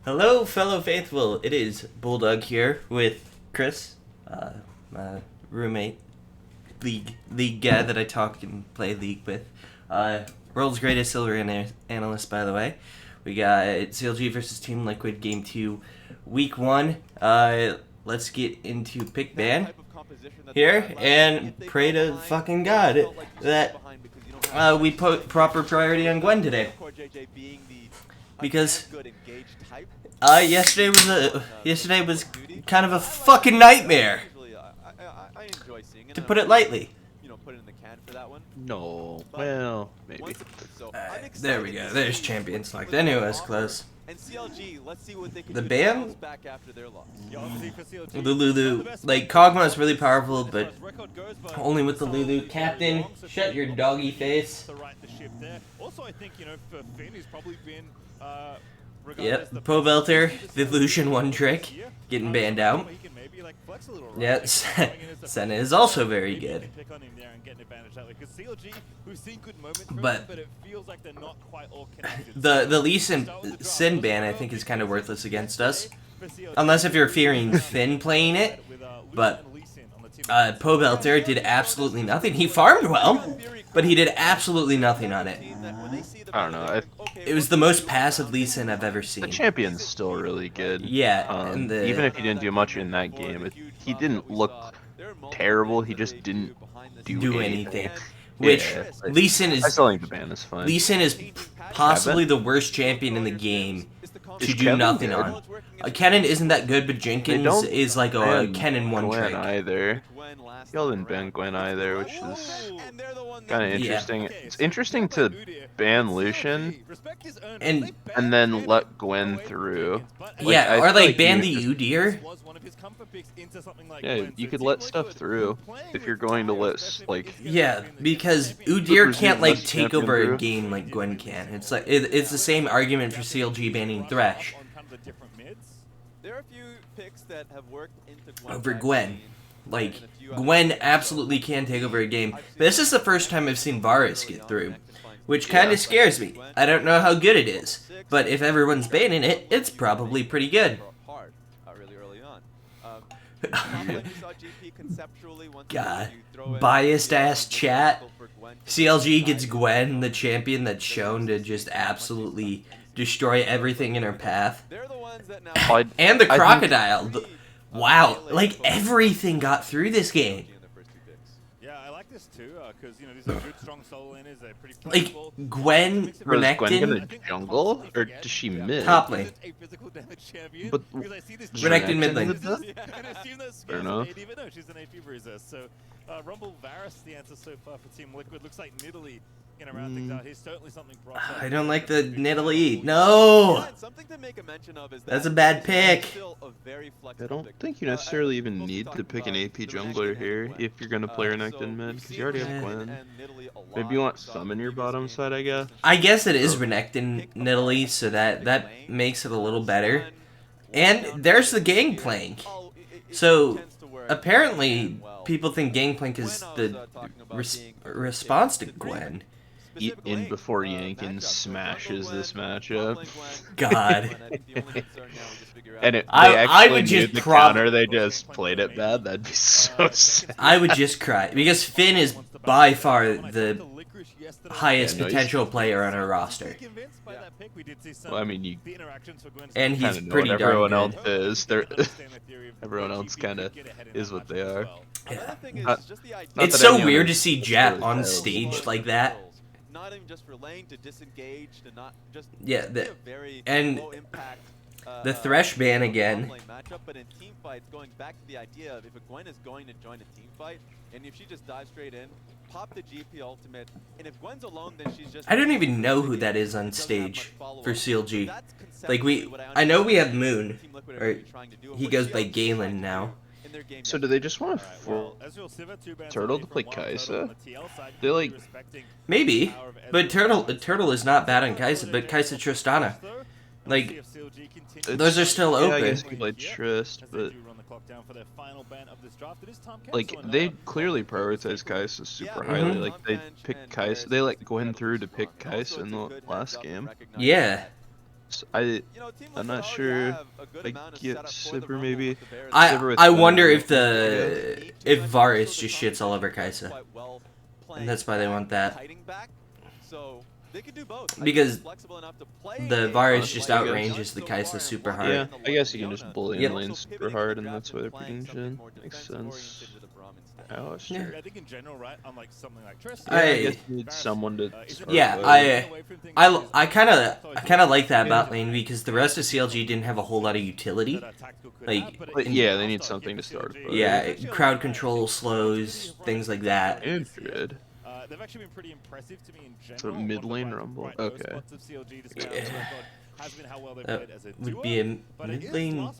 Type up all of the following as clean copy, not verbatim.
Hello, fellow faithful. It is Bulldog here with Chris, my roommate, league guy that I talk and play league with. World's greatest silver analyst, by the way. We got CLG versus Team Liquid Game 2, Week 1. Let's get into pick ban here and pray to fucking God that we put proper priority on Gwen today. Because yesterday was kind of a fucking nightmare, to put it lightly. No, well, maybe. There we go. There's champion select. I knew it was close. The ban? The Lulu. Like, Kog'Maw is really powerful, but only with the Lulu. Captain, shut your doggy face. Yep, Po Belter, the Lucian one trick, getting banned out. Yeah, Senna is also very good. But the Lee Sin ban, I think, is kind of worthless against us. Unless if you're fearing Finn playing it. But Po Belter did absolutely nothing. He farmed well, but he did absolutely nothing on it. I don't know. It was the most passive Lee Sin I've ever seen. The champion's still really good. Yeah, even if he didn't do much in that game, he didn't look terrible. He just didn't do anything. Which yeah, Lee Sin is. I still think the ban is fine. Lee Sin is possibly the worst champion in the game to do nothing on. Kennen isn't that good, but Jenkins is like a Kennen one trick. Either. Y'all didn't ban Gwen either, which is kind of interesting. Yeah. It's interesting to ban Lucian and then let Gwen through. Yeah, or like ban the Udyr. Yeah, you could let stuff through if you're going to let Yeah, because Udyr can't like take over a game like Gwen can. It's like it's the same argument for CLG banning Thresh over Gwen. Like, Gwen absolutely can take over a game. But this is the first time I've seen Varus get through, which kind of scares me. I don't know how good it is, but if everyone's banning it, it's probably pretty good. God, biased ass chat. CLG gets Gwen, the champion that's shown to just absolutely destroy everything in her path. And the crocodile. Wow, like everything got through this game. Yeah, I like this too, because these are good, strong solo laners. They're pretty flexible. Like Gwen, Renekton. Is Gwen gonna jungle or does she mid? Top lane. But Renekton mid lane. Fair enough. She's an AP bruiser. So Rumble Varus, the answer so far for Team Liquid. Looks like Nidalee gonna round things out. He's certainly something. I don't like the Nidalee. No. That's a bad pick. I don't think you necessarily even need to pick an AP jungler here if you're going to play Renekton mid, because you already have Gwen. Maybe you want some in your bottom side, I guess. I guess it is Renekton Nidalee, so that makes it a little better. And there's the Gangplank. So apparently people think Gangplank is the response to Gwen. Eat in before Yankin smashes this matchup. God. And I would just counter. They just played it bad. That'd be so sad. I would just cry because Finn is by far the highest potential player on our roster. Well, I mean, and he's pretty darn everyone good. Else is. Everyone else kind of is what they are. Yeah. It's so weird to see Jat on stage like that. Not even just for lane to disengage to not just and the Thresh ban again. But in team fights, going back to the idea of if a Gwen is going to join a team fight, and if she just dives straight in, pop the GP ultimate, and if Gwen's alone, then she's just. I don't even know who that is on stage for CLG. Like I know we have Moon, or he goes by Galen now. So do they just want to force Turtle to play Kai'Sa? They like maybe, but Turtle is not bad on Kai'Sa, but Kai'Sa Tristana, like those are still open. Yeah, I guess you play Trist, but like they clearly prioritize Kai'Sa super highly. Like they pick Kai'Sa, they let Gwen through to pick Kai'Sa in the last game. Yeah. I'm not sure. I get Sivir maybe. I wonder if Varus just shits all over Kaisa, and that's why they want that. They could do both. Because the Varus just I outranges guess. the Kaisa super hard. Yeah, I guess you can just bully in Yep. lane super hard, and that's why they're picking Jhin. Makes sense. Yeah. I think in general, right, unlike something like Triss, I guess you need someone to. Yeah, I kind of like that bot lane because the rest of CLG didn't have a whole lot of utility. Like, Yeah, they need something to start. yeah, crowd control slows, things like that. Good. They've actually been pretty impressive to me in general. So mid lane rumble. Okay. Would be a mid lane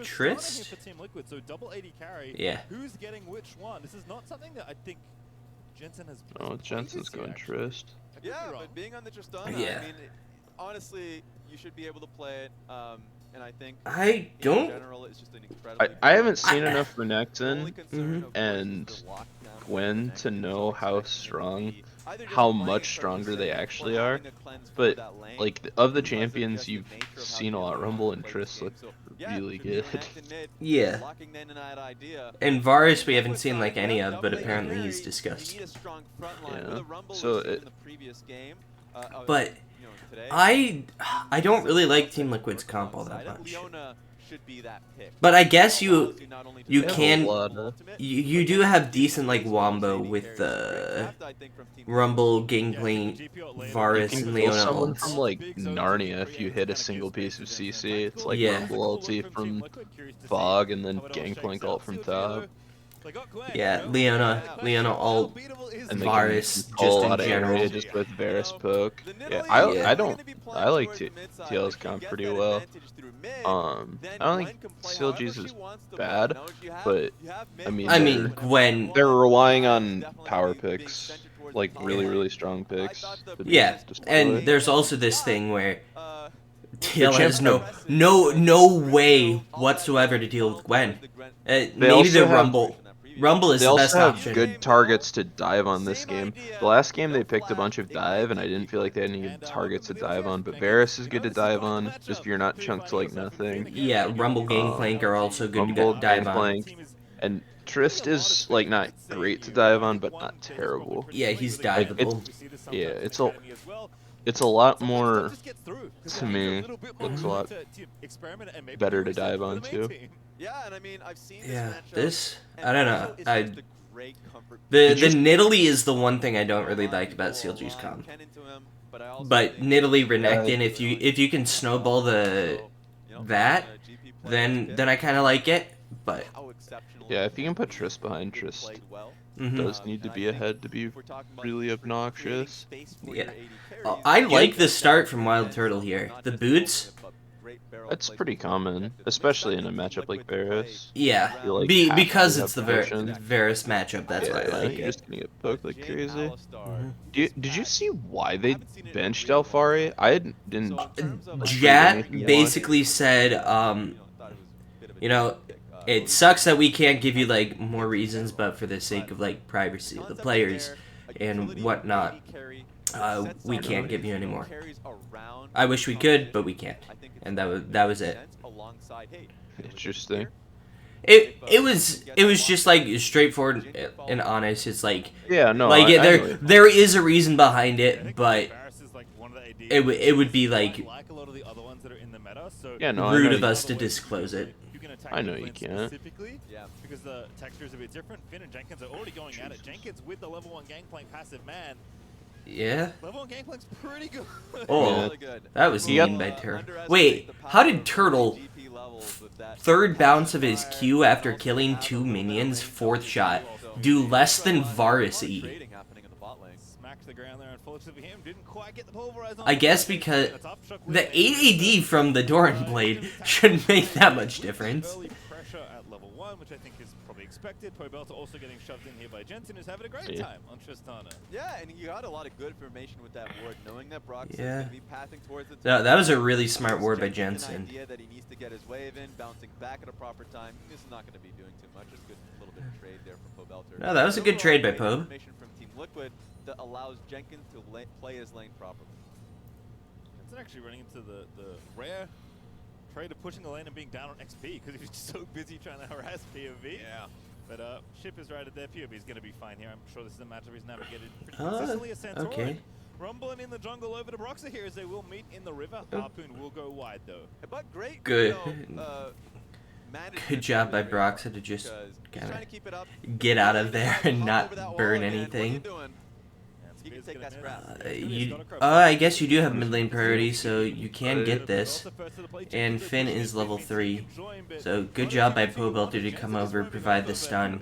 Triss. So double 80 carry. Yeah. Who's getting which one? This is not something that I think Jensen has. Oh, Jensen's going Trist. Yeah, but being on the Tristana, Yeah. I mean, honestly, you should be able to play it. And I think I don't. in general, it's just an incredibly I haven't seen enough Renekton concern of and the lockdown Gwen to connection know is how going to strong, be either just how playing much it stronger they safe actually or are. having a cleanse But for that lane like of the because champions just the you've nature of how seen a the lot, other Rumble and plays the Triss game. look So, yeah, really should be good. Renekton mid, Yeah. locking in that idea. And Varus we haven't seen like any of, but apparently he's discussed. You need a strong front line. Yeah. With a Rumble So we've seen it- in the previous game, But you know, today, I don't really like Team Liquid's comp all that much. Leona should be that pick. But I guess you They have a can lot of- you do have decent like wombo with the Rumble, Gangplank, Varus, You and can Leona kill someone ults. from like Narnia if you hit a single piece of CC. It's like Yeah. Rumble ulti from Fog and then Gangplank ult from top. Yeah, Leona ult, And they Varus can call just a in lot of general. area just with Varus poke. Yeah, I like TL's comp pretty well. I don't think CLG's is bad, but I mean Gwen. they're relying on power picks, like really strong picks. to be Yeah, destroyed. and there's also this thing where TL The has champ- no way whatsoever to deal with Gwen. Maybe also the have- Rumble is They the best also have option. good targets to dive on this game. The last game they picked a bunch of dive, and I didn't feel like they had any good targets to dive on. But Varus is good to dive on, just if you're not chunked to like nothing. Yeah, Rumble, Gangplank are also good Rumble, to dive on. Gangplank, and Trist is like not great to dive on, but not terrible. Yeah, he's diveable. Yeah, it's a lot more, to me, looks a lot better to dive on too. Yeah, and I mean, I've seen Yeah, this matchup, I don't know. and it's I just a great comfort. the Nidalee is the one thing I don't really like about CLG's comp. But Nidalee Renekton, if you can snowball that, then I kind of like it. But Yeah, if you can put Trist behind Trist, does need to be ahead to be really obnoxious. Yeah. I like the start from Wild Turtle here. The boots. That's pretty common, especially in a matchup like Varus. Yeah, You, like, because have it's the to have potions. Varus matchup. That's why I like You're it. just gonna get poked like crazy. Did you see why they benched Alfari? I didn't. Jat basically said, you know, it sucks that we can't give you like more reasons, but for the sake of like privacy of the players and whatnot, we can't give you any more. I wish we could, but we can't, and that was it. Interesting. It was just like straightforward and honest. It's like Yeah, no. like I know. there is a reason behind it, but it would be like Yeah, no. rude I of know us to disclose it. I know you can't. Yeah, because the texture is a bit different. Finn and Jenkins are already going at it. Jenkins with the level 1 Gangplank passive man. Yeah. Level 1 Gangplank's pretty good. Oh, that was He got- mean by Turtle. Wait, how did Turtle third bounce of his Q after killing 2 minions, 4th shot, do less than Varus E? I guess because the 8 AD from the Doran Blade shouldn't make that much difference. Early pressure at level 1, which I think is probably expected. Pobelta also getting shoved in here by Jensen, who's having a great time on Tristana. Yeah, and you got a lot of good information with that ward, knowing that Brock's Yeah. going to be pathing towards the No, that was a really smart ward by Jensen's Jensen. idea that he needs to get his wave in, bouncing back at a proper time. This is not going to be doing too much. Just a good little bit of trade there from Pobelta. No, that was a good trade by Pobe. Information from Team Liquid that allows Jenkins to play his lane properly. Broxton actually running into the rare trade of pushing the lane and being down on XP because he was just so busy trying to harass POV. Yeah. But Ship is right at there. POV is going to be fine here. I'm sure this is a matchup he's navigated pretty consistently as Santorin. Okay. Rumbling in the jungle over to Broxer here as they will meet in the river. Harpoon will go wide though. But great. Good. Management Good job by Broxer to just kind of get out of there and not burn anything. You can take that scrap. I guess you do have mid lane priority, so you can get this. And Finn is level 3, so good job by Pobelter to come over, provide the stun,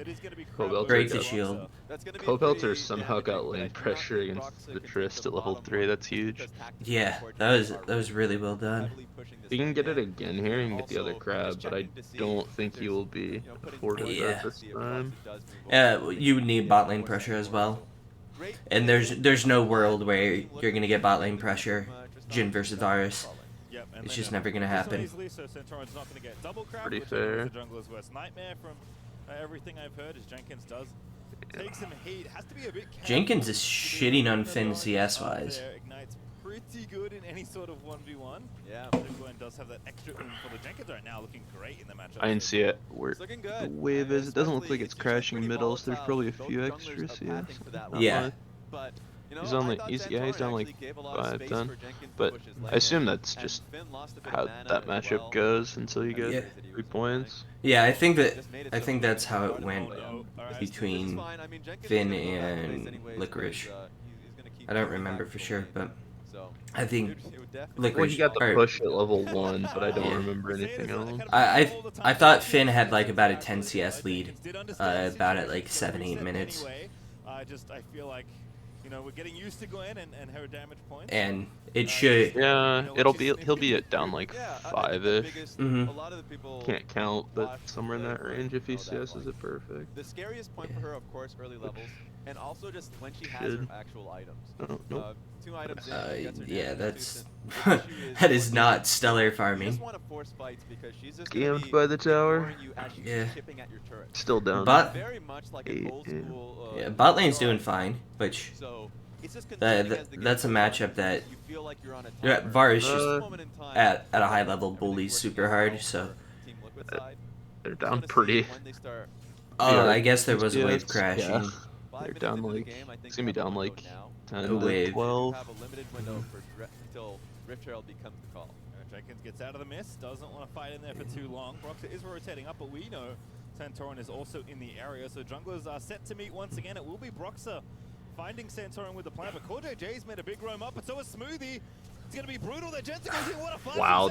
break the shield. Pobelter somehow got lane pressure against the Trist at level 3. That's huge. Yeah, that was really well done. He can get it again here and get the other crab, but I don't think he will be afforded that this time. You would need bot lane pressure as well. And there's no world where you're gonna get bot lane pressure, Jhin versus Varus. It's just never gonna happen. Pretty fair. Everything I've heard is Jenkins does take some heat. Has to be a bit Jenkins is shitting on Finn CS wise. Ignites pretty good in any sort of 1v1. Yeah. Gwen does have that extra oomph for the Jenkins right now, looking great in the matchup. I didn't see it. Where the wave is, it doesn't look like it's crashing middle, so there's probably a few extra CS. Yeah. He's only, he's down like 5 then, but I assume that's just how that matchup goes until you get 3 points. Yeah, I think that's how it went between Finn and Licorice. I don't remember for sure, but I think Licorice. Well, he got the push at level 1, but I don't remember anything else. I thought Finn had like about a 10 CS lead, about at like 7-8 minutes. I feel like, you know, we're getting used to Gwen and her damage points. And it should. Yeah, he'll be at down like 5-ish. Can't count, but somewhere in that range if he CS's it perfect. The scariest point for her, of course, early levels, and also just when she has her actual items. Nope. 2 items yeah, that's that is not stellar farming. Scammed by the tower. Yeah. Still down. Bot, yeah, bot lane's doing fine, which that's a matchup that Varus just at a high level bullies super hard, so they're down pretty. Oh, I guess there was a wave crashing. Yeah. They're down like, it's gonna be down like 10 to 12. Jenkins gets out of the mist, doesn't want to fight in there for too long. Broxer is rotating up, but we know Santorin is also in the area, so junglers are set to meet once again. It will be Broxer finding Santorin with the plan, but CoreJJ's made a big roam up, and so is Smoothie. It's gonna be brutal. The Jets goes in. What a fight! Wow,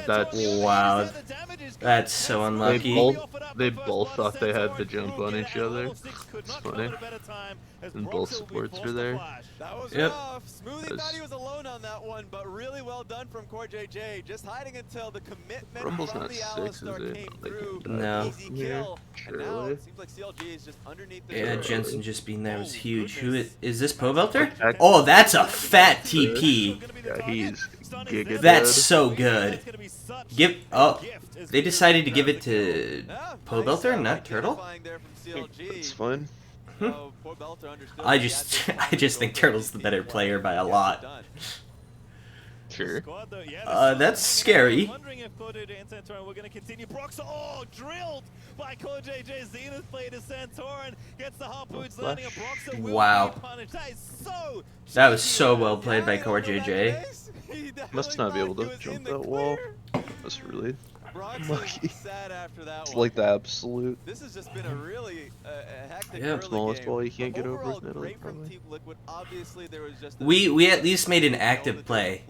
that's so unlucky. They both thought they had the jump on each other. It's funny. And both supports are there. That was rough. Smoothie thought he was alone on that one, but really well done from CoreJJ. Just hiding until the commitment Rumble's from not the 6, Alistar is it? came Like, through. No. Easy kill. And now it seems like CLG is just underneath the Yeah, Jensen just being there was huge. Who is this Pobelter? Oh, that's a fat TP. Yeah, he's giga That's dead. so good. They decided to give it to Pobelter, not Turtle? It's fun. I just think Turtle's the better player by a lot. Sure. That's scary. Wondering if CoreJJ and Santorin were going to continue. Broxer, drilled by CoreJJ. Zenith played to Santorin, gets the harpoons landing, and Broxer will be punished. That was so well played by CoreJJ. Must not be able to jump that wall. That's really lucky. It's like the absolute. This has just been a really hectic smallest wall you can't get over with middle. We at least made an active play,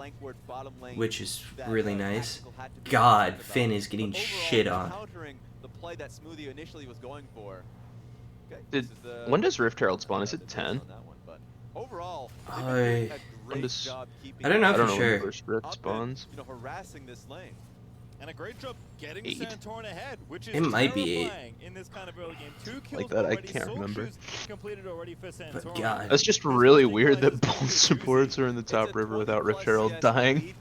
which is really nice. God, Finn is getting shit on. When does Rift Herald spawn? Is it 10? I don't know for sure. When first Rift spawns. Harassing this lane. And a great job getting 8. Santorin ahead, which is It might be 8. In this kind of early game. 2 kills Like that, I already, can't remember. Completed already for Santorin. But God. That's just really weird that both supports are in the top river without Rift Herald dying.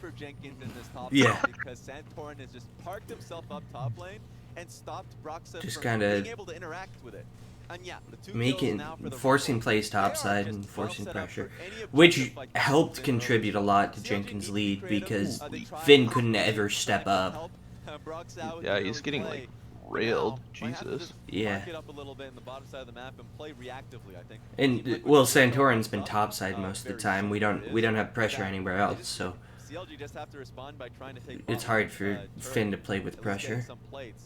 Yeah. Because Santorin has just parked himself up top lane and stopped Broxer Just from kinda being able to interact with it. And yeah, the 2 kills making now for the forcing Rebels. plays They are topside just and well forcing set up pressure, for any which objective like helped Finn contribute a Rose. lot to CLG Jenkins' needs to be lead creative. because They tried Finn to couldn't use ever the step connect up. help, Brock's out with Yeah, the he's early getting play. like But railed. now, might have to Jesus. just Yeah. mark it up a little bit in the bottom side of the map and play reactively, I think. And Team Liquid well, will show Santorin's what's been up, topside most of the very time. soon, We but it don't is have pressure that anywhere they else, just- so CLG just have to respond by trying to take it's bottom, hard for turret, Finn to play with at least getting pressure. some plates.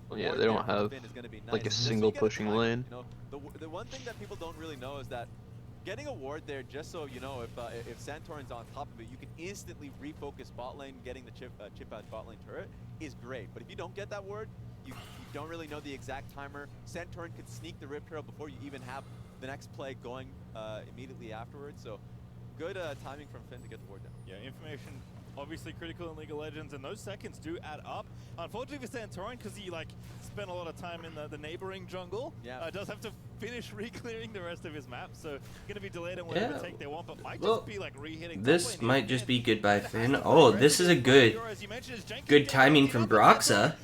Well, yeah, Ward they there don't from have Finn is gonna be like a nice. Just so single you get a pushing timing, lane. You know, the one thing that people don't really know is that getting a ward there, just so you know, if Santorin's on top of it, you can instantly refocus bot lane. Getting the chip out bot lane turret is great, but if you don't get that ward, you don't really know the exact timer. Santorin could sneak the Rip Trail before you even have the next play going immediately afterwards. So good timing from Finn to get the ward down. Yeah, information obviously critical in League of Legends, and those seconds do add up. Unfortunately for Santorin, because he spent a lot of time in the neighboring jungle, does have to finish re-clearing the rest of his map, so going to be delayed on whatever take they want, but might just be re-hitting. This might just be goodbye Finn. Oh, this is a good timing from Broxa.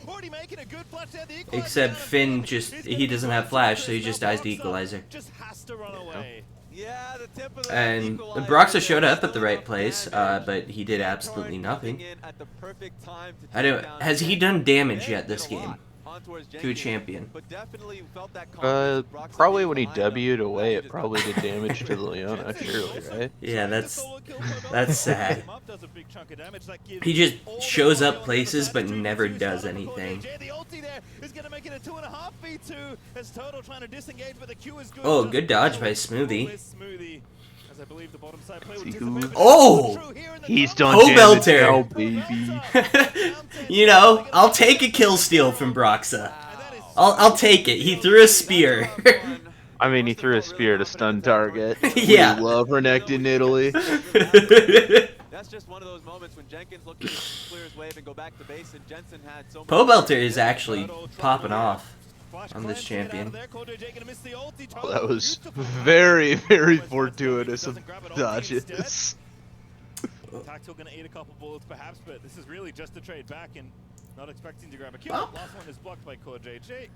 Except Finn he doesn't have flash, so he just dies to equalizer. Just has to run away. Yeah, the tip of the And Broxa showed up at the right place, but he did absolutely nothing. I don't. Has he done damage yet this game to a champion? Probably when he W'd away, it probably did damage to the Leona, surely, right? Yeah, that's sad. He just shows up places but never does anything. Oh, good dodge by Smoothie. Oh! He's done Poe damage now, Belter. baby. You know, I'll take a kill steal from Broxa. I'll take it. He threw a spear. I mean, he threw a spear to stun target. Yeah. We love Renekton Italy. That's just one of those moments when Jenkins looking to clear his wave and go back to base, and Jensen had so much. Poe Belter is actually popping off on this champion. Oh, that was very, very fortuitous of dodges. Tactical gonna eat a couple bullets perhaps, but this is really just a trade back and not expecting to grab a kill. Last one is blocked by CoreJJ.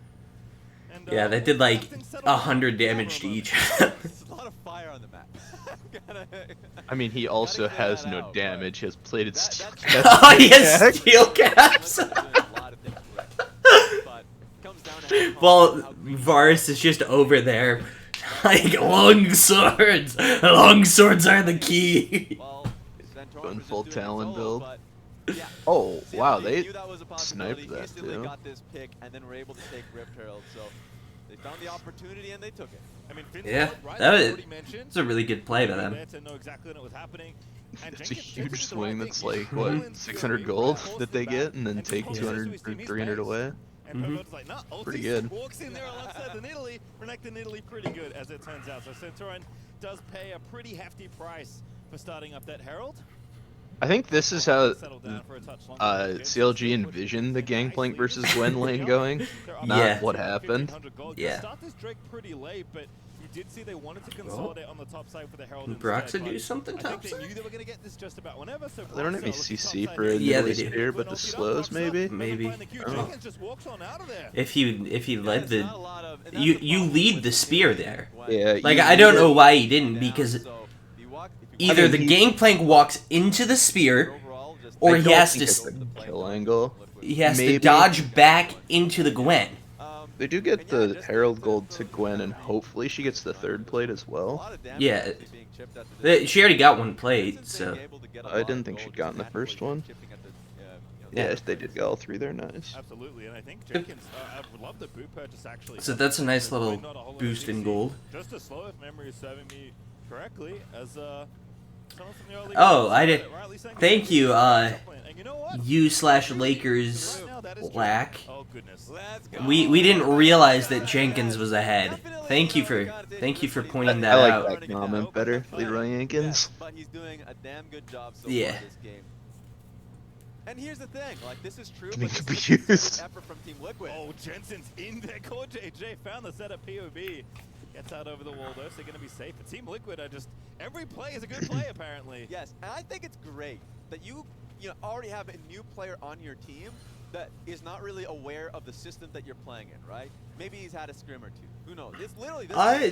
And, Yeah, they did like 100 damage to each. There's a lot of fire on the map. I mean, he also has no damage. He has plated steel caps. Oh, he has steel caps! Well, Varus is just over there. Like, long swords! Long swords are the key! Going full Talon build. Oh, wow, they sniped that too. Got this pick and then were able to take Rip Herald, so they found the opportunity and they took it. I mean, Yeah, that's a really good play by them. It's a huge swing that's like, what, 600 gold that they get and then take 200 or 300 away? Pretty good. Walks in there alongside the Nidalee. Renekton Nidalee pretty good, as it turns out. So Santorin does pay a pretty hefty price for starting up that Herald. I think this is how CLG envisioned the Gangplank versus Gwen lane going, not what happened. Yeah. Start this Drake pretty late, but you did see they wanted to consolidate on the top side for the Herald. Broxa do something I think top they side? knew they were going to get this just about whenever. So They don't have any CC for a Yeah, they Nidalee do. spear, but the slows maybe? Maybe. Oh. Just walks on out of there. If he led the... You lead the spear there. Yeah. Like, I don't know why he didn't, because either the Gangplank walks into the spear, or he has to... Kill angle. He has to dodge back into the Gwen. They do get the Herald gold to Gwen, and hopefully she gets the third plate as well. Yeah. She already got one plate, so... I didn't think she'd gotten the first one. Yes, they did get all three there, nice. Absolutely, and I think Jenkins, I would love the boot purchase actually. So that's a nice little boost in gold. Just a slow, if memory is serving me correctly, as someone from the early Oh, I did. Thank you, you /Lakers Black. Oh goodness. We didn't realize that Jenkins was ahead. Thank you for pointing that I out. like that comment better, Leroy Jenkins. But he's doing a damn good job so Yeah. far this game. And here's the thing, like this is true, Can but it this be is a used? effort from Team Liquid. Oh, Jensen's in there. CoreJJ found the setup POV. Gets out over the wall though, so they're going to be safe. But Team Liquid are just, every play is a good play apparently. Yes, and I think it's great that you already have a new player on your team that is not really aware of the system that you're playing in, right? Maybe he's had a scrim or two. Who knows? This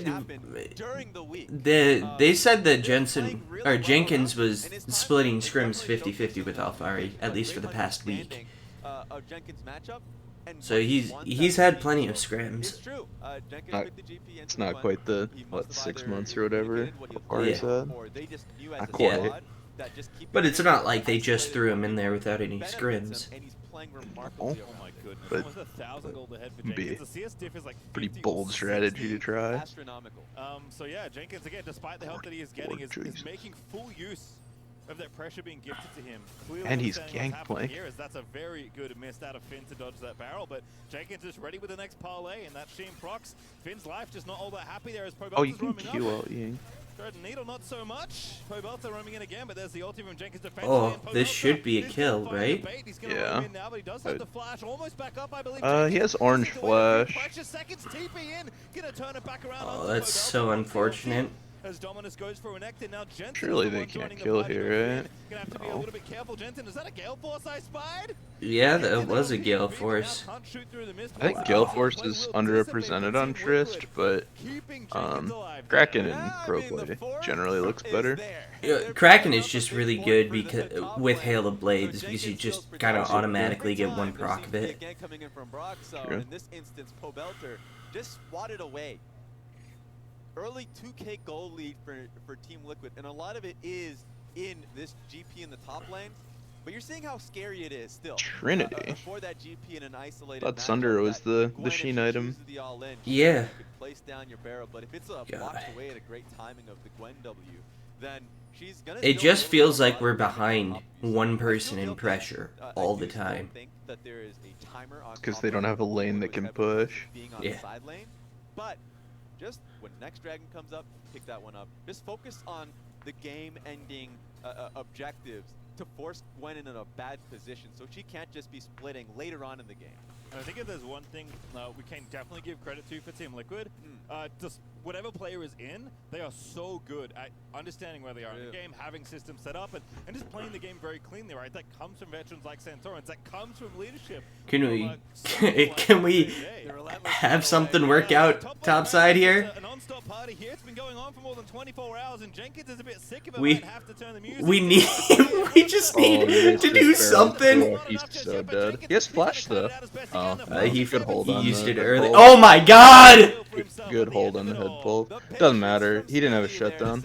happened during the week. They said that Jenkins was splitting scrims 50-50 with Alfari, at least for the past week. Of Jenkins' matchup. So he's had plenty of scrims. It's true. It's not quite the, what, 6 months or whatever Alfari said? Not quite. But it's not like they just threw him in there without any scrims. Oh, but would be pretty bold strategy to try. So yeah, Jenkins again, despite the help that he is getting, is making full use of that pressure being gifted to him. Clearly and he's gangplank. That's a very good miss out of Finn to dodge that barrel, but Jenkins is ready with the next parlay, and that Sheen procs. Finn's life just not all that happy there as Pobelta's you can roaming Q out Ying. Thread and Needle, not so much. Pobelta roaming in again, but there's the ulti from Jenkins defense. Oh, this should be a kill, right? Yeah. Now, but he does have the flash, almost back up, I believe. He has orange flash. Oh, that's so unfortunate. As Dominus goes for an actor, now Jensen Surely they can't kill here, right? Gonna have to be a little bit careful. Jensen, is that a Gale Force I spied? Yeah, that was a Gale Force. I think Gale Force is underrepresented on Trist, but Kraken and Roguelite generally looks better. Kraken is just really good because with Hail of Blades, because you just kind of automatically get one proc of it. True. In this instance, Pobelta just swatted away. Early 2K goal lead for Team Liquid, and a lot of it is in this GP in the top lane. But you're seeing how scary it is still. Trinity. For that GP in an isolated Thought Sunder was the Sheen item. Yeah. You could place down your barrel, but if it's a blocked away at a great timing of the Gwen W, then she's gonna. It just feels like we're behind one person in pressure all the time. Because they don't have a lane that can push. Yeah. But just when next dragon comes up, pick that one up. Just focus on the game-ending objectives to force Gwen in a bad position, so she can't just be splitting later on in the game. And I think if there's one thing we can definitely give credit to for Team Liquid, just whatever player is in, they are so good at understanding where they are in the game, having systems set up, and just playing the game very cleanly, right? That comes from veterans like Santorans, that comes from leadership. Can we have something work out topside here? A non-stop party here. It's been going on for more than 24 hours, and Jenkins is a bit sick of it. We have to turn the music. We just need to do something. He's so dead. He has flash though. He could hold on. He used it early. Oh my god! Good hold on the head pull. Doesn't matter. He didn't have a shutdown.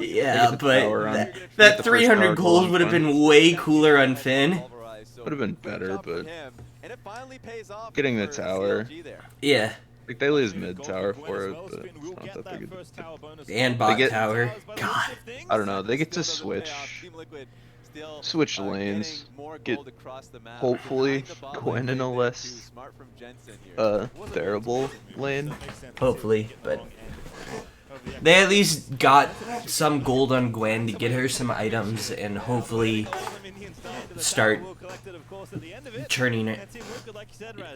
Yeah, but that 300 gold would have been way cooler on Finn. Would have been better, but getting the tower. Yeah. Like they lose mid tower for it, but it's not that big a deal. And bot tower. God. I don't know. They get to switch lanes. Get hopefully Gwen in a less bearable lane. Hopefully, but they at least got some gold on Gwen to get her some items and hopefully start turning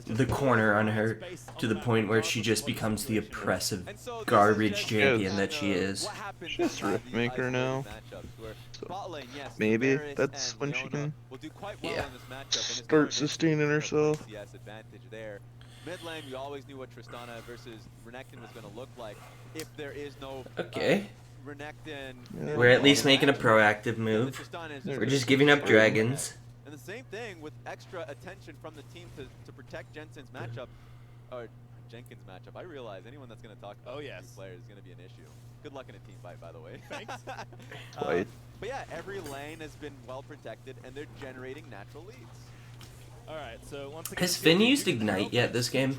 the corner on her to the point where she just becomes the oppressive garbage champion that she is. She's Riftmaker now. So maybe that's when she can start sustaining herself. Mid lane, we always knew what Tristana versus Renekton was going to look like if there is no Renekton. We're at least making a proactive move. We're just giving up dragons. And the same thing with extra attention from the team to protect Jensen's matchup, or Jenkins' matchup. I realize anyone that's going to talk about these players is going to be an issue. Good luck in a team fight, by the way. Thanks. But yeah, every lane has been well protected, and they're generating natural leads. Alright, so once again, has Finn used Ignite yet this game?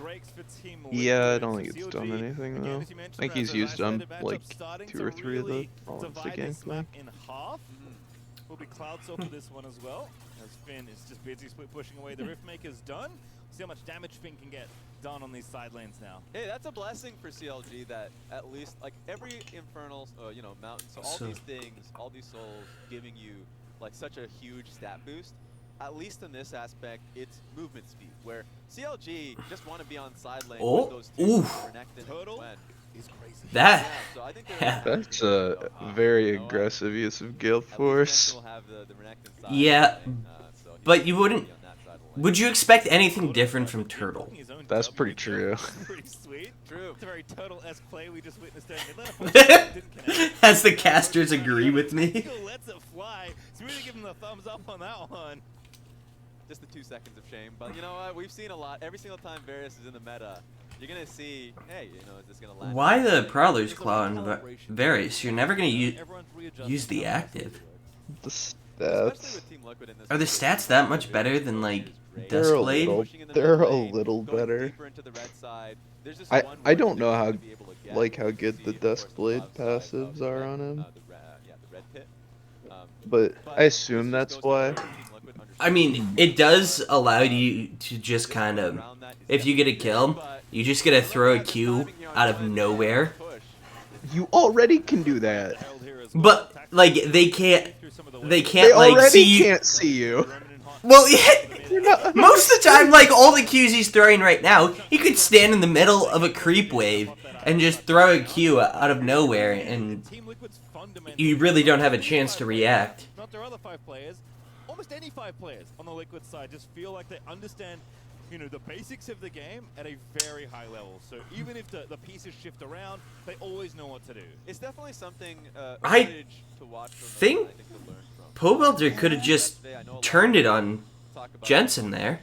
Yeah, I don't think it's done anything though. I think he's used like 2 or 3 of the gameplay. Will be Cloudsoul for this one as well, as Finn is just busy pushing away. The Riftmaker's done. See how much damage Finn can get done on these side lanes now. Hey, that's a blessing for CLG that at least like every Infernal, you know, mountain, so all these things, all these souls giving you like such a huge stat boost. At least in this aspect, it's movement speed, where CLG just want to be on side lane with those two. Total is crazy. That's a very aggressive use of Gale Force. Yeah, but you wouldn't. Would you expect anything different from Turtle? That's pretty true. Pretty sweet. True. It's a very Turtle-esque play we just witnessed there. Didn't connect. As the casters agree with me. Lets it fly. So really give him the thumbs up on that one. Just the 2 seconds of shame. But you know what? We've seen a lot. Every single time Varus is in the meta, you're going to see, hey, you know, is this going to land? Why the Prowler's Claw on Varus? You're never going to use the active. The stats. Are the stats that much better than, like, They're a Duskblade? little better. I don't know how good the Duskblade passives are on him, but I assume that's why. I mean, it does allow you to just kind of, if you get a kill, you just get to throw a Q out of nowhere. You already can do that. But, like, they can't They like, already see you. can't see you. Well, yeah, most of the time, like, all the Qs he's throwing right now, he could stand in the middle of a creep wave and just throw a Q out of nowhere, and you really don't have a chance to react. Not their other 5 players. Almost any 5 players on the Liquid side just feel like they understand, you know, the basics of the game at a very high level. So even if the pieces shift around, they always know what to do. It's definitely something I to watch from think Pobelter could have just turned it on Jensen there.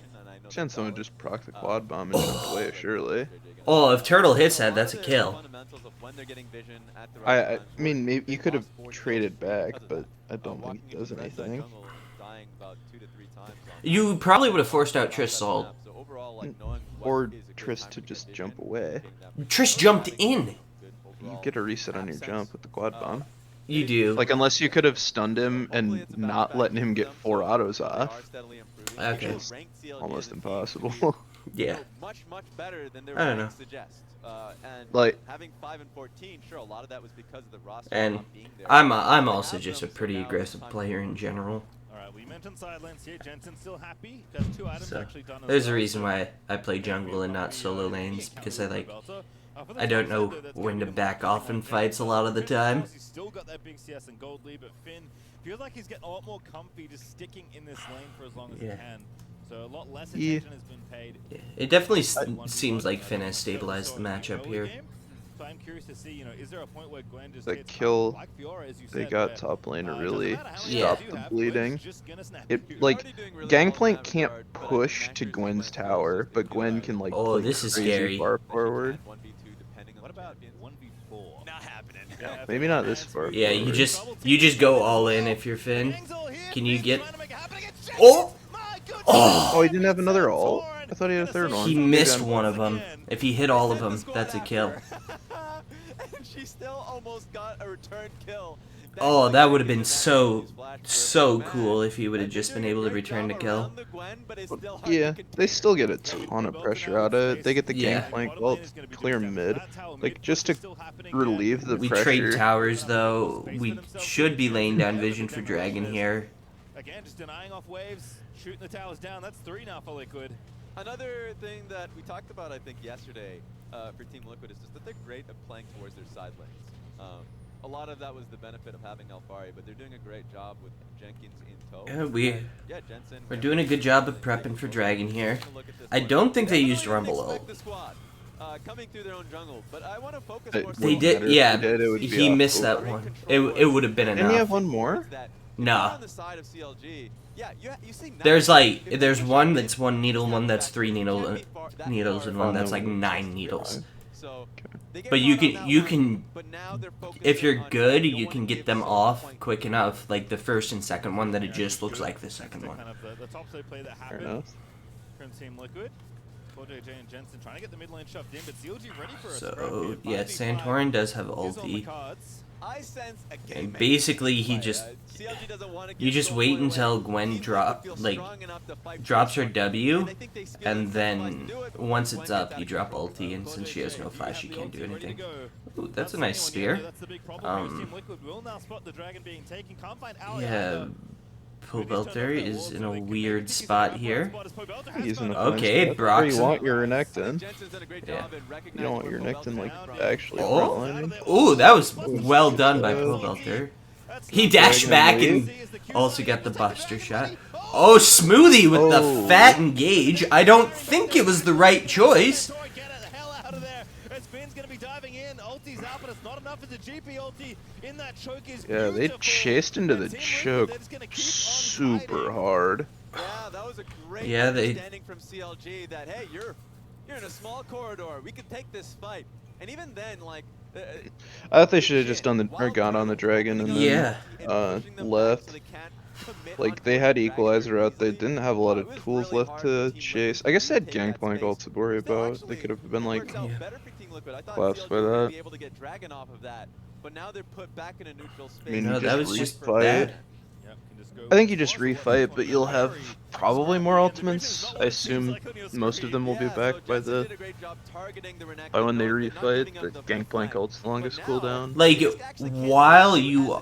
Jensen would just proc the quad bomb and jump away, surely. Oh, if Turtle hits that, that's a kill. I mean, maybe you could have traded back, but I don't think it does anything. You probably would have forced out Triss Salt. Or Triss to just jump away. Triss jumped in. You get a reset on your jump with the quad bomb. You do. Like, unless you could have stunned him and not letting him get 4 autos off. Okay. Almost impossible. Yeah. Much better than their I don't know. ranks suggest. And like, having 5 and 14, sure, a lot of that was because of the roster And not being there. I'm also just a pretty aggressive player in general. Alright, we mentioned side lanes here. Jensen's still happy. Has 2 items So, actually done as there's a well. reason why I play jungle and not solo lanes, because I don't know when to back off in fights a lot of the time. He's still got that big CS and gold lead, but Finn feels like he's getting a lot more comfy just sticking in this lane for as long as he can. So a lot less attention has been paid. Yeah, it definitely seems like Finn has stabilized the matchup here. So I'm curious to see, you know, is there a point where Gwen just the hits kill, like Fiora, as you they said, got where, top lane to really Yeah. stop the bleeding. Like, Gangplank can't push to Gwen's tower, but Gwen can, like, Oh, play this is crazy scary. far forward. What about 1v4? Not happening. Maybe not this far Yeah, forward. you just go all in if you're Finn. Can you get? Oh! Oh, he didn't have another ult? I thought he had a third one. He missed one of them. If he hit all of them, that's a kill. And she still almost got a return kill. Oh, that would have been so cool if he would have just been able to return the kill. Yeah, they still get a ton of pressure out of it. They get the Yeah. Gangplank ult, clear mid. Like, just to relieve the We pressure. trade towers though. We should be laying down vision for Dragon here. Again, just denying off waves, shooting the towers down. That's 3 now for Liquid. Another thing that we talked about, I think, yesterday for Team Liquid is just that they're great at playing towards their side lanes. A lot of that was the benefit of having Alfari, but they're doing a great job with Jenkins in tow. Yeah, Jensen, we're doing a good job of prepping for Dragon here. I don't think they used Rumble ult. Coming through their own jungle, but I want to focus It more. They wouldn't did, matter if yeah. he did, it would be He off missed that over. one. It would have been Didn't he have enough. one more? Nah. On the side of CLG, yeah, you see There's like one that's 1 needle, one that's 3 needles, and one that's like 9 needles. But you can, if you're good, you can get them off quick enough. Like the first and second one, that it just looks like the second one. Kind of the top side play that Fair happened enough. from Team Liquid. JJ and Jensen trying to get the mid lane shoved in, but CLG ready for a So scrap. yeah, Santorin does have ulti, I sense a game and man. basically he just CLG doesn't want to you get just so wait far until away. Gwen Team drop feels like strong enough to fight drops her for it. W, And I think they skill and it. then Do it. once it's Gwen up, gets you drop out of ulti, and since she has no flash, she can't do anything. Ooh, that's a the nice spear. That's the big problem here. Team Liquid will now spot the dragon being taken. Can't find Ally Yeah, either. Pobelter is in a weird spot here. He's in a Okay, fine spot. Brock's- Where you want your Renekton. Jensen's done a great Yeah. job in You recognizing don't want your where both Renekton, like, are. actually Oh. frontlining. Ooh, that was well done by Pobelter. He dashed back and That's also got the Buster shot. Oh, Smoothie with the fat engage. I don't think it was the right choice. Yeah, they chased into the choke super hard. Yeah, that was a great understanding from CLG that, hey, you're in a small corridor. We could take this fight. And even then, like... I thought they should have just done the, or gone on the dragon and then left. Like, they had Equalizer out, they didn't have a lot of tools left to chase. I guess they had Gangplank ult to worry about. They could have been like, collapsed by that. But now they're put back in a neutral space. I mean, No, you that just was just refight. bad. I think you just refight, but you'll have probably more ultimates. I assume most of them will be back by when they refight. The Gangplank ult's the longest cooldown. Like, while you...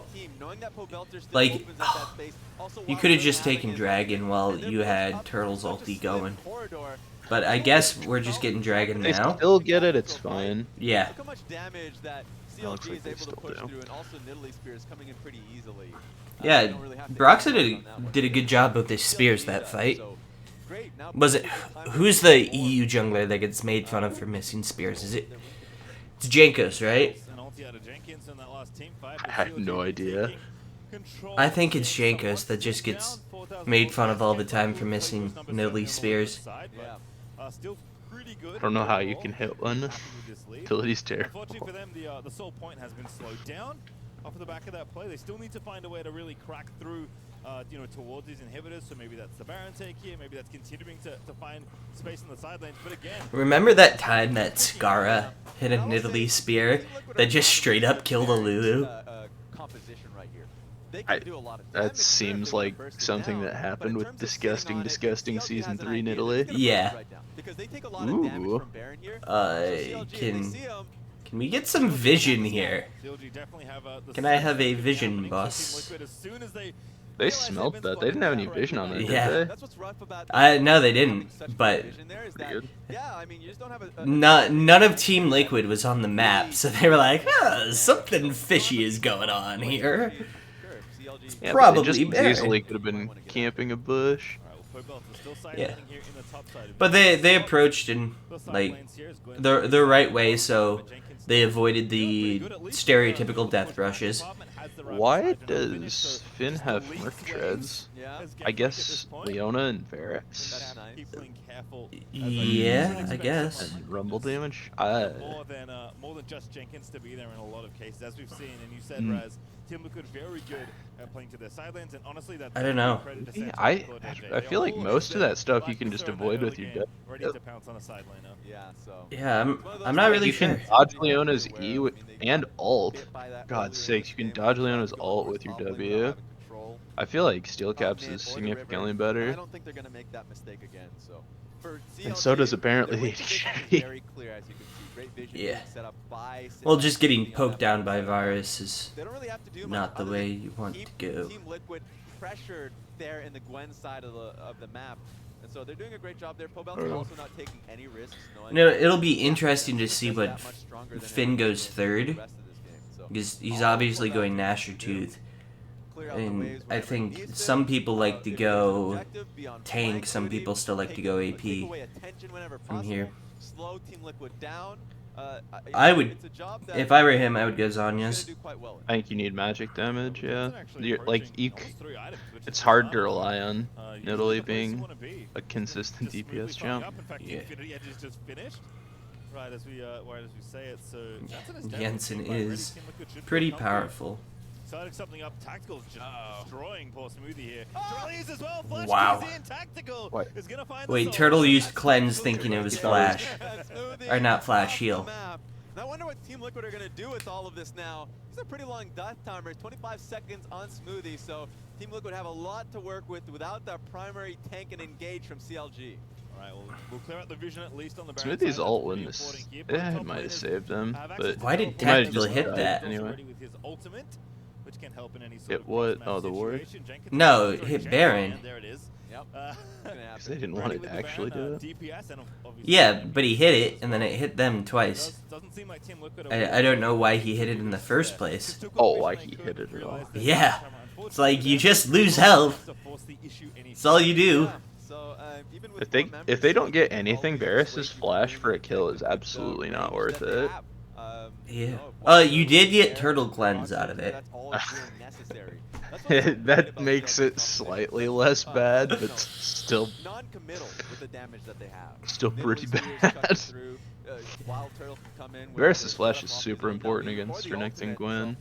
Like, you could have just taken Dragon while you had Turtle's ulti going. But I guess we're just getting Dragon They now. still get it, it's fine. Yeah. Look how much damage that Looks CLG like is they able to still push do. through, and also Nidalee Spears coming in pretty easily. Yeah, They don't really have to Broxah get on that one. did a good job with his spears that fight. So, great. Now Was it... Who's the EU jungler that gets made fun of for missing spears? Is it... It's Jankos, right? I have no idea. I think it's Jankos that just gets made fun of all the time for missing Nidalee spears. I don't know how you can hit one. Utility's terrible. Unfortunately for them, the soul point has been slowed down off of the back of that play. They still need to find a way to really crack through, towards these inhibitors. So maybe that's the Baron take here. Maybe that's continuing to find space in the side lanes. But again, Remember that time that Scarra hit a Nidalee spear that just straight up killed a Lulu? Composition right here. They can do a lot of That damage seems very like first something down, that but happened in with terms of sitting Disgusting on it, Disgusting CLG Season has an 3 idea. Nidalee. They're gonna Yeah. push right down, because they take a lot of damage Ooh. from Baron here. Can we get some vision here? Can I have a vision, boss? They smelled that. They didn't have any vision on that, Yeah. did That's what's rough about No, they didn't, but Pretty good. yeah, I mean, you just don't have a none of Team Liquid was on the map, so they were like, something fishy is going on here. Yeah, Probably they just Baron. easily could have been camping a bush. Yeah. But they approached in, like, the right way, so they avoided the stereotypical death rushes. Why does Finn have Merc Treads? Yeah. I guess Leona and Varus. Yeah, I guess. And Rumble damage? More than just Jenkins to be there in a lot of cases, as we've seen. And you said, Raz, Team Liquid very good at playing to their side lanes, and honestly, that's I don't know. Yeah, I feel like most of that stuff you can just avoid with your ready to pounce on a side laner. Yeah, so Yeah, I'm not really You sure. can dodge Leona's E and ult. God's sakes, you can dodge Leona's ult with your W. I feel like Steel Caps is significantly I better. don't think they're gonna make that mistake again. So for And so does CLG, apparently their the win condition is ADC. very clear, as you can see. Great vision Yeah. being set up by Well, Sid. just getting poked down by Varus is They don't really have to do much not the other way than you want to keep go. Team Liquid pressured there in the Gwen side of the map. And so they're doing a great job there. Pobel's also not taking any risks. No, it'll be interesting to see what Finn goes third, because he's obviously going Nasher Tooth. And I think some people like to go tank, some people still like to go AP from here. Slow Team Liquid down. I would, if I were him, I would go Zanya's. I think you need magic damage, yeah. It's hard to rely on Nidalee being a consistent DPS jump. Yeah. Right as we say it, so Jensen is pretty powerful. Starting something up, Tactical's just destroying poor Smoothie here. As well, Flash Wow. goes in, Tactical What? is gonna find the Wait, soul. Turtle used Cleanse thinking it was Flash. Or not Flash, Heal. I wonder what Team Liquid are going to do with all of this now. These are pretty long death timers, 25 seconds on Smoothie, so Team Liquid have a lot to work with without that primary tank and engage from CLG. Alright, well, we'll clear out the vision at least on the Baron Smoothie's side. ult That's wouldn't pretty have. important here, but It top might have laners saved them, have but access Why to did the Tactical ultimate. hit died that? anyway. Already with his ultimate, which can help in any sort It of what? cross-match Oh, the ward? situation. Jenkins No, is it destroying hit Jenkins, Baron. and there it is. Yep. Because they didn't want it to actually do it. DPS and obviously Yeah, but he hit it, and then it hit them twice. doesn't seem like Team Liquid are I don't know why he hit it in the first place. Oh, why he hit it at all. Yeah. It's like you just lose health. That's all you do. If they don't get anything, Varus's flash for a kill is absolutely not worth it. Yeah. You did get turtle cleanse out of it. That makes it slightly less bad, but still pretty bad. Varus's flash is super important against Renekton Gwen.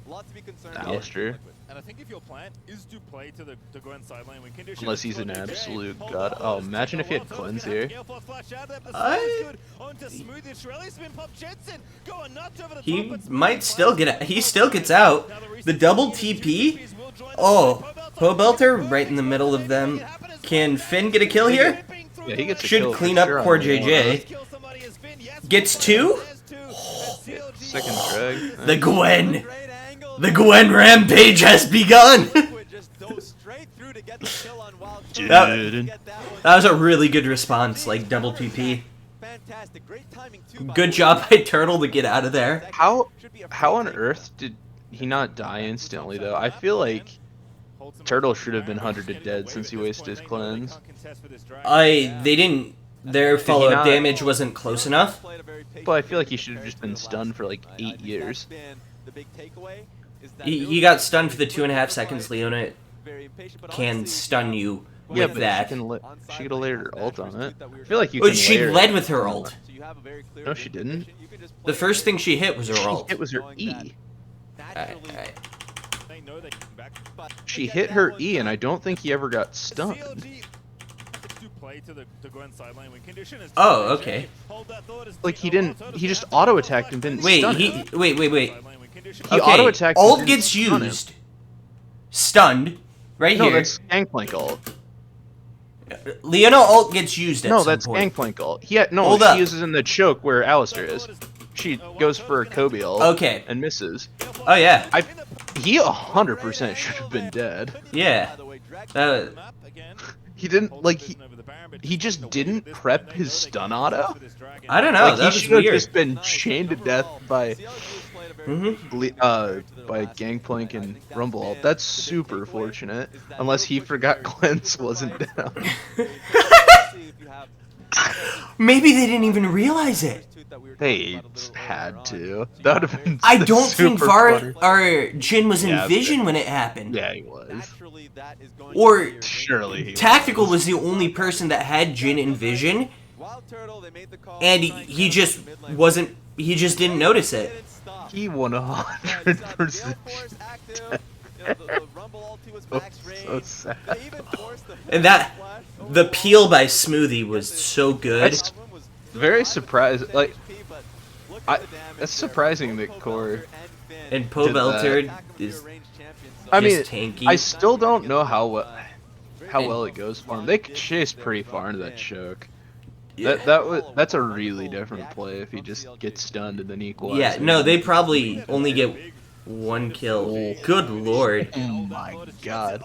Alistair. And I think if your plan is to play to the Gwen side lane when conditions Unless he's an absolute god. Oh, imagine if he had cleanse here. He might still get out. He still gets out. The double TP? Oh, Pobelter right in the middle of them. Can Finn get a kill here? Yeah, he gets a Should kill clean for up sure poor on JJ. Gets 2? Second drag. The Gwen! The Gwen rampage has begun! that was a really good response, like double TP. Good job by Turtle to get out of there. How on earth did he not die instantly though? I feel like Turtle should have been 100 to dead since he wasted his cleanse. They didn't. Their follow-up damage wasn't close enough. But I feel like he should have just been stunned for like 8 years. He got stunned for the 2.5 seconds. Leona can stun you with that. She could have layered her ult on it. I feel like you But can she layer led with her ult. No, she didn't. The first thing she hit was her ult. It was her E. Alright. She hit her E, and I don't think he ever got stunned. Oh, okay. Like he didn't. He just auto attacked and didn't Wait, stun him. wait. He Okay, auto attacked. ult gets used. Stunned. Right No, here. that's Gangplank ult. Leona ult gets used at No, some that's point. Gangplank ult. No, Hold she up. uses in the choke where Alistair is. She goes for a Kobe ult. Okay. And misses. Oh yeah. He 100% should have been dead. Yeah. He didn't like he just didn't prep his stun auto. I don't know. Like, that he was should have weird. just been chained to death by Mm-hmm. by Gangplank and Rumble ult. That's super fortunate. Unless he forgot Cleanse wasn't down. Maybe they didn't even realize it. They had to. That would have been. I don't think funny. Jin was in Yeah, Vision when it happened. Yeah, he was. Or Surely he Tactical was the only person that had Jin in Vision, and he just wasn't. He just didn't notice it. He 100%. So sad. And the peel by Smoothie was so good. That's very surprised. Like, that's surprising that Core. And Pobelter is I mean, just tanky. I still don't know how well it goes for him. They could chase pretty far into that choke. Yeah. That's a really different play if he just gets stunned and then equalizes. Yeah, no, they probably only get 1 kill. Good lord. Oh my god.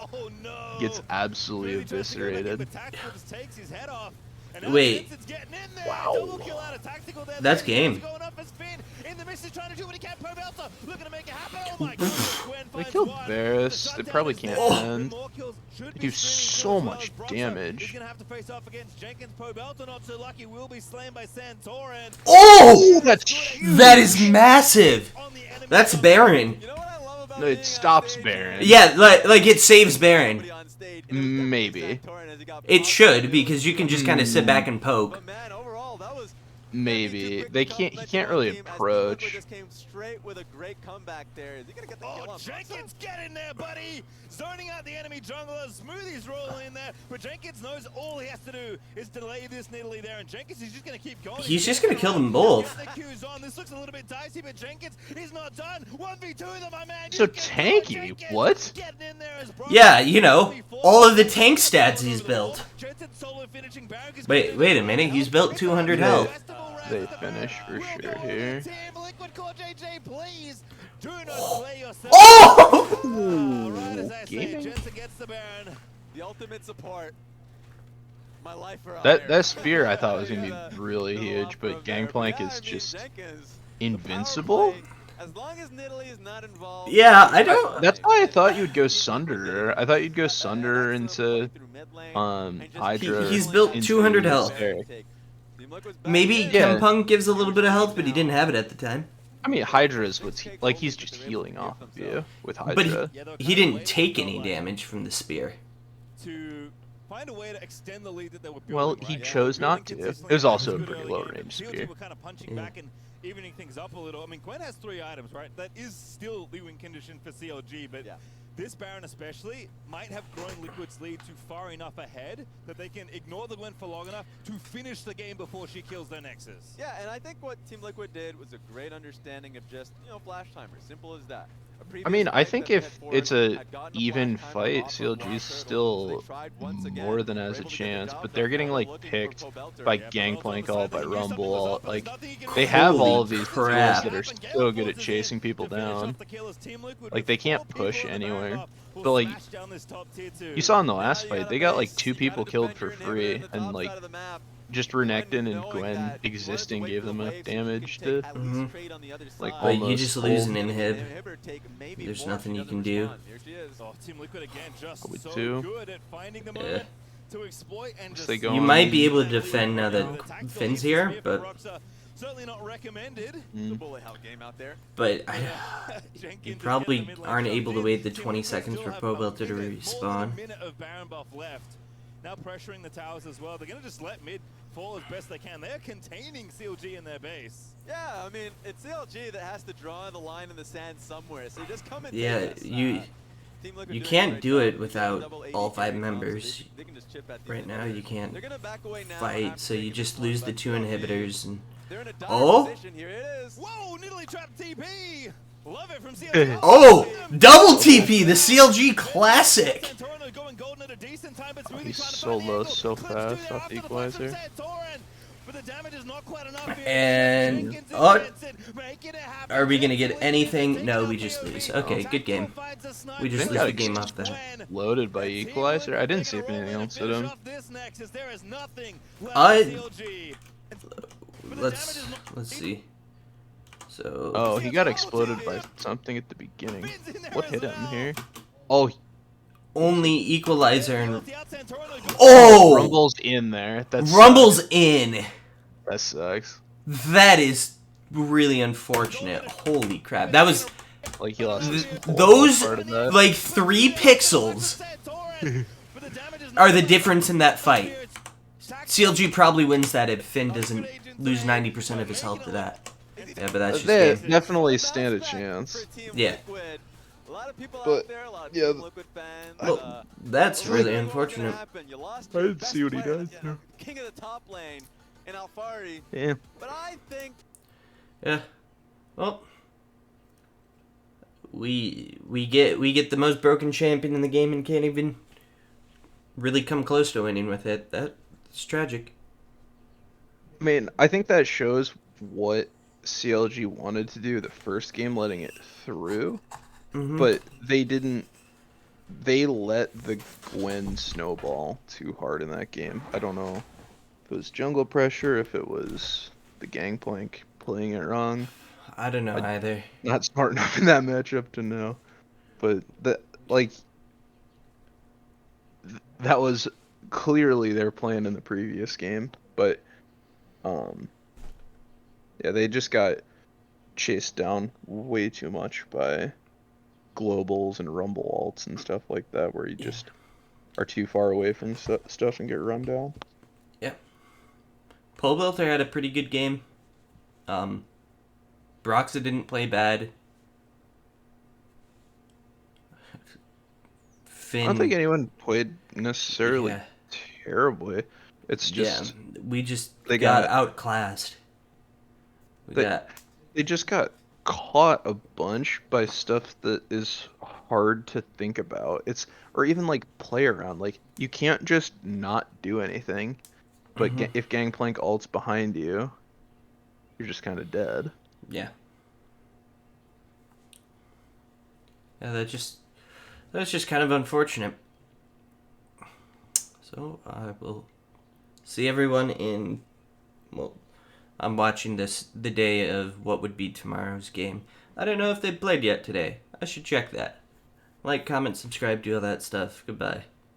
Gets absolutely eviscerated. Wait. Wow. That's game. They killed Varus. They probably can't end. They do so much damage. Oh! That's huge. That is massive! That's Baron. No, it stops Baron. Yeah, like it saves Baron. Maybe. It should, because you can just kind of sit back and poke. Maybe. They can't. He can't really approach. Oh, Jenkins, get in there, buddy! Zoning out the enemy jungler. Smoothie's rolling in there, but Jenkins knows all he has to do is delay this neatly there, and Jenkins is just going to keep going. He's just going to kill them both. This looks a little bit dicey, but Jenkins is not done. 1v2 them, my man. So tanky. What? Yeah, you know, all of the tank stats he's built. Wait a minute, he's built 200 health. They finish for sure here. Oh! Gaming. The ultimate support. My life for That spear I thought was gonna be really huge, but Gangplank is just invincible. As long as Nidalee is not involved. Yeah, I don't. That's why I thought you'd go Sunder. I thought you'd go Sunder into Hydra. He's built into 200 health. Eric. Maybe Yeah. Kempunk gives a little bit of health, but he didn't have it at the time. I mean, Hydra is what's like he's just healing off of you with Hydra. But he didn't take any damage from the spear. To find a way to extend the lead that they were building, Well, he right? chose Building not to. consistently It was and also a good pretty early low game. range CLG spear. were kind of punching Yeah. back and evening things up a little. I mean, Gwen has 3 items, right? That is still the win condition for CLG, but this Baron especially might have grown Liquid's lead to far enough ahead that they can ignore the Gwen for long enough to finish the game before she kills their Nexus. Yeah, and I think what Team Liquid did was a great understanding of just, flash timers. Simple as that. I mean, I think if it's a even fight, CLG's still more than has a chance, but they're getting like picked by Gangplank all, by Rumble all. Like they have all of these tools that are so good at chasing people down. Like they can't push anywhere. But like you saw in the last fight, they got like 2 people killed for free, and like just Renekton and Gwen existing gave them enough damage to like But almost you just lose an hold. inhib. There's nothing you can do. Team Liquid again just With so 2. good at finding the moment to exploit and just they go You on. might be able to defend now that Finn's here, but certainly not recommended. Bullet hell game out there. you probably aren't able to wait the 20 seconds for Pobelter to respawn. A minute of Baron buff left. Now pressuring the towers as well. They're going to just let mid fall as best they can. They're containing CLG in their base. Yeah, I mean, it's CLG that has to draw the line in the sand somewhere. So just come and Yeah, take us. you can't do it without all 5 members. Right now you can't fight, so you just lose the 2 inhibitors and oh! Whoa, Nidalee trapped TP! Love it from CLG. Oh! Double TP, the CLG classic! He's so low so fast off the equalizer. And oh, are we gonna get anything? No, we just lose. Okay, good game. We just lose the game off that. Loaded by equalizer. I didn't see if anything else hit him. Let's see. So Oh, he got exploded by something at the beginning. What hit him here? Oh, only equalizer and oh, Rumble's in there. That's Rumble's in. That sucks. That is really unfortunate. Holy crap! That was Like he lost his those part of that. like 3 pixels are the difference in that fight. CLG probably wins that if Finn doesn't lose 90% of his health to that. Yeah, but that's just They game. definitely stand a chance. Yeah. A lot of people But, out there, a lot of yeah, Team Liquid fans. Well, that's really unfortunate. You lost I your didn't best see what he player, does, no. King of the top lane in Alfari. Yeah. But I think Yeah. Well, we get the most broken champion in the game and can't even really come close to winning with it. That's tragic. I mean, I think that shows what CLG wanted to do the first game, letting it through. Mhm. But they didn't. They let the Gwen snowball too hard in that game. I don't know if it was jungle pressure, if it was the Gangplank playing it wrong. I don't know either. Not smart enough in that matchup to know. But that was clearly their plan in the previous game. But yeah, they just got chased down way too much by globals and rumble alts and stuff like that, where you just are too far away from stuff and get run down. Yeah. Pobelter had a pretty good game. Broxa didn't play bad. Finn. I don't think anyone played necessarily Yeah. terribly. It's just we just they got got- outclassed. They just got caught a bunch by stuff that is hard to think about. Or even like play around. Like you can't just not do anything. But if Gangplank ults behind you, you're just kind of dead. Yeah. Yeah, that's just kind of unfortunate. So I will see everyone in I'm watching this the day of what would be tomorrow's game. I don't know if they played yet today. I should check that. Like, comment, subscribe, do all that stuff. Goodbye.